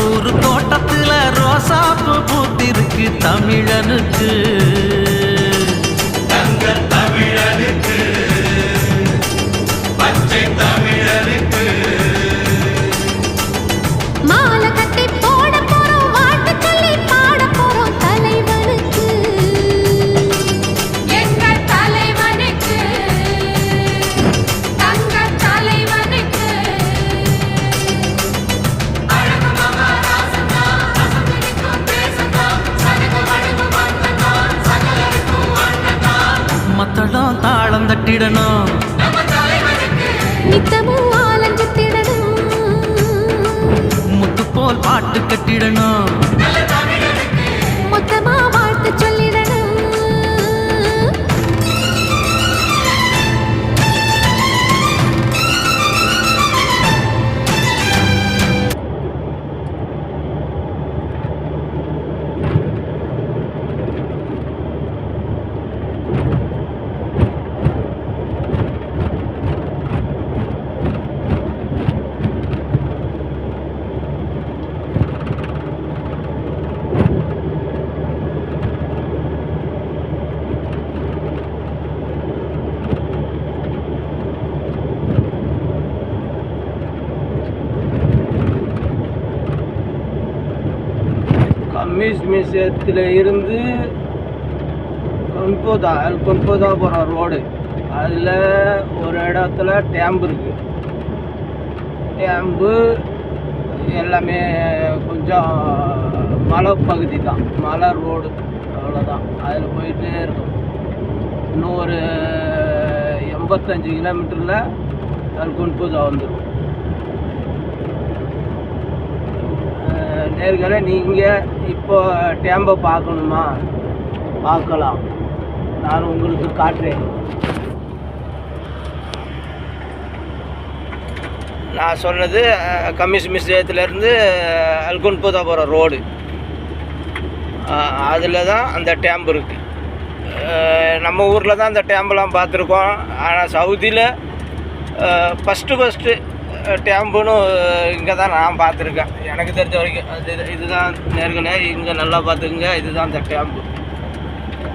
ஊரு தோட்டத்துல ரோசாப்பு பூத்திருக்கு தமிழனுக்கு தங்க தமிழனுக்கு பச்சை தமிழனுக்கு மாலை கட்டி போட போறோம் வாழ்த்து சொல்லி பாட போறோம் தலைவனுக்கு எங்கள் தலைவனுக்கு தங்க தலைவனுக்கு அழகு மகாராசனா அசந்திக்கும் பேசனா சனக வடுகு வந்தனா சகலருக்கும் வந்தனா மத்தளம் தாளம் தட்டிடணும் நம்ம தலைவனுக்கு நித்தமும் ஆலஞ்சு திடணும் முத்து போல் பாட்டு கட்டிடணும் மொத்தமா வாழ்த்து சொல்லிடணும் கம்யூனிஸ்ட் மியூசியத்தில் இருந்து கொன்போதா போகிற ரோடு அதில் ஒரு இடத்துல டேம்பு இருக்குது. டேம்பு எல்லாமே கொஞ்சம் மலை பகுதி தான், மலை ரோடு அவ்வளோதான். அதில் போயிட்டே இருக்கும். இன்னும் ஒரு 85 கிலோமீட்டரில் கொன்போதா வந்துடும். நேர்களை நீங்கள் இப்போ டேம்பை பார்க்கணுமா பார்க்கலாம். நான் உங்களுக்கு காட்டுறேன். நான் சொன்னது கம்யூனிஸ்ட் மியூசியத்துலேருந்து அல்கொன்போதா போகிற ரோடு, அதில் தான் அந்த டேம்பு இருக்குது. நம்ம ஊரில் தான் அந்த டேம்பெலாம் பார்த்துருக்கோம். ஆனால் சவுதியில் ஃபஸ்ட்டு டேம்புன்னு இங்கே தான் நான் பார்த்துருக்கேன். எனக்கு தெரிஞ்ச வரைக்கும் இதுதான் நேர்களே. இங்கே நல்லா பார்த்துக்குங்க. இதுதான் அந்த டேம்பு.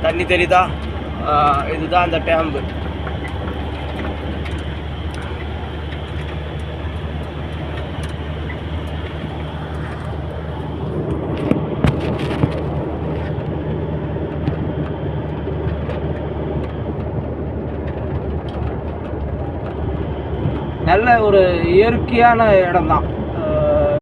தண்ணி தெரியுதா? இதுதான் அந்த டேம்பு. நல்ல ஒரு இயற்கையான இடம்தான்.